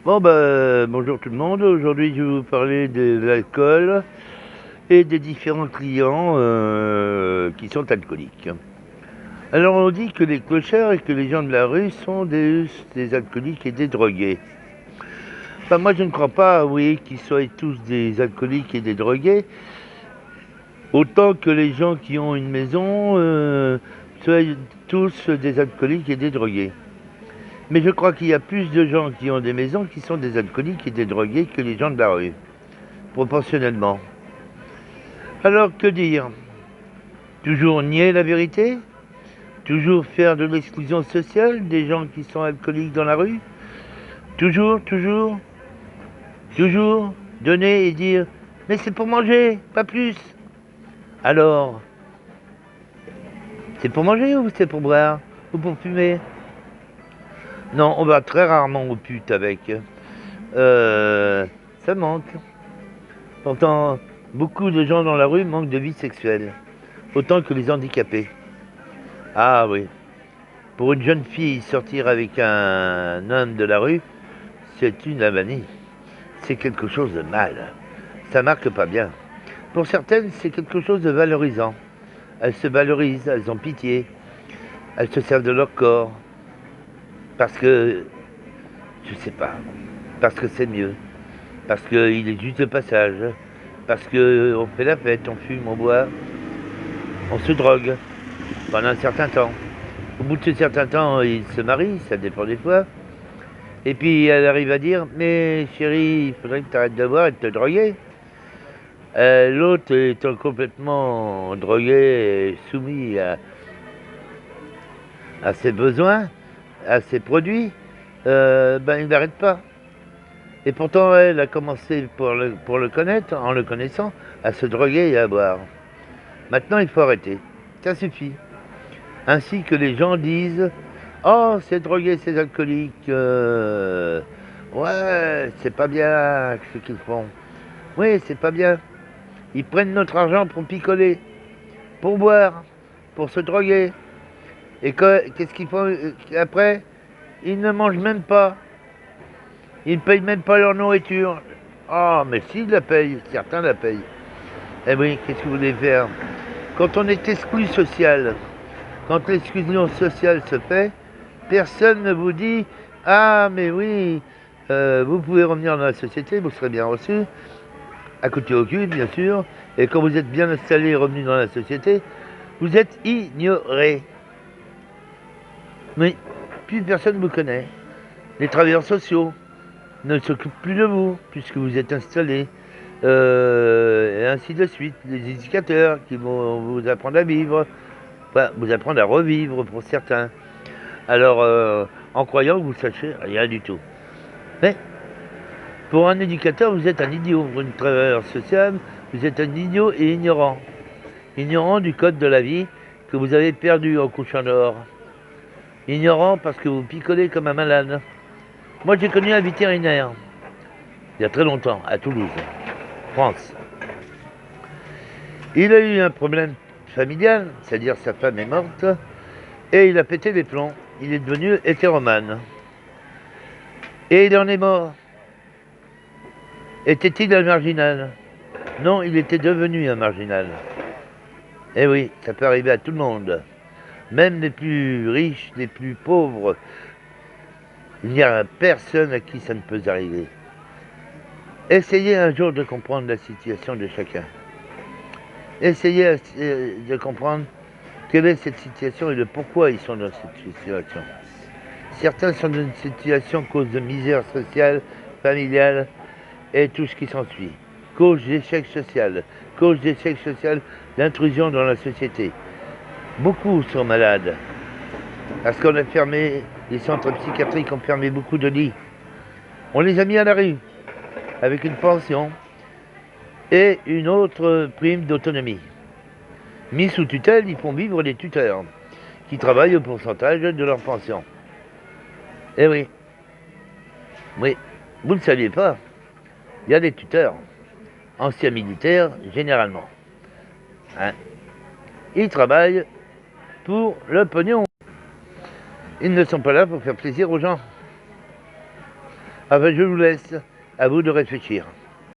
Bonjour tout le monde. Aujourd'hui, je vais vous parler de l'alcool et des différents clients qui sont alcooliques. Alors, on dit que les clochards et que les gens de la rue sont des alcooliques et des drogués. Moi, je ne crois pas, oui, qu'ils soient tous des alcooliques et des drogués, autant que les gens qui ont une maison soient tous des alcooliques et des drogués. Mais je crois qu'il y a plus de gens qui ont des maisons qui sont des alcooliques et des drogués que les gens de la rue, proportionnellement. Alors que dire? Toujours nier la vérité? Toujours faire de l'exclusion sociale des gens qui sont alcooliques dans la rue? Toujours donner et dire mais c'est pour manger, pas plus. Alors, c'est pour manger ou c'est pour boire? Ou pour fumer? Non, on va très rarement aux putes avec. Euh, Ça manque. Pourtant, beaucoup de gens dans la rue manquent de vie sexuelle, autant que les handicapés. Ah oui. Pour une jeune fille, sortir avec un homme de la rue, c'est une avanie. C'est quelque chose de mal. Ça marque pas bien. Pour certaines, c'est quelque chose de valorisant. Elles se valorisent, elles ont pitié, elles se servent de leur corps. Parce que, je sais pas, parce que c'est mieux. Parce qu'il est juste de passage. Parce qu'on fait la fête, on fume, on boit, on se drogue pendant un certain temps. Au bout de ce certain temps, ils se marient, ça dépend des fois. Et puis elle arrive à dire mais chérie, il faudrait que tu arrêtes de boire et de te droguer. L'autre étant complètement drogué et soumis à ses besoins, à ses produits, il n'arrête pas. Et pourtant elle a commencé pour le connaître, en le connaissant, à se droguer et à boire. Maintenant il faut arrêter. Ça suffit. Ainsi que les gens disent oh, c'est drogué, c'est alcoolique. Ouais, c'est pas bien ce qu'ils font. Oui, c'est pas bien. Ils prennent notre argent pour picoler, pour boire, pour se droguer. Et qu'est-ce qu'ils font après? Ils ne mangent même pas. Ils ne payent même pas leur nourriture. Ah, mais s'ils la payent, certains la payent. Eh oui, qu'est-ce que vous voulez faire? Quand on est exclu social, quand l'exclusion sociale se fait, personne ne vous dit ah, mais oui, vous pouvez revenir dans la société, vous serez bien reçu, à côté au cul, bien sûr, et quand vous êtes bien installé et revenu dans la société, vous êtes ignoré. Mais plus personne ne vous connaît. Les travailleurs sociaux ne s'occupent plus de vous, puisque vous êtes installé, et ainsi de suite. Les éducateurs qui vont vous apprendre à vivre, enfin, vous apprendre à revivre pour certains. Alors, en croyant que vous ne sachez rien du tout. Mais pour un éducateur, vous êtes un idiot. Pour une travailleur social, vous êtes un idiot et ignorant. Ignorant du code de la vie que vous avez perdu en couchant dehors. Ignorant parce que vous picolez comme un malade. Moi, j'ai connu un vétérinaire, il y a très longtemps, à Toulouse, France. Il a eu un problème familial, c'est-à-dire sa femme est morte, et il a pété les plombs. Il est devenu hétéromane. Et il en est mort. Était-il un marginal? Non, il était devenu un marginal. Eh oui, ça peut arriver à tout le monde. Même les plus riches, les plus pauvres. Il n'y a personne à qui ça ne peut arriver. Essayez un jour de comprendre la situation de chacun. Essayez de comprendre quelle est cette situation et le pourquoi ils sont dans cette situation. Certains sont dans une situation à cause de misère sociale, familiale et tout ce qui s'ensuit. Cause d'échec social, d'intrusion dans la société. Beaucoup sont malades parce qu'on a fermé, les centres psychiatriques ont fermé beaucoup de lits. On les a mis à la rue avec une pension et une autre prime d'autonomie. Mis sous tutelle, ils font vivre des tuteurs qui travaillent au pourcentage de leur pension. Eh oui, oui, vous ne le saviez pas, il y a des tuteurs, anciens militaires généralement. Hein. Ils travaillent pour le pognon. Ils ne sont pas là pour faire plaisir aux gens. Enfin, je vous laisse, à vous de réfléchir.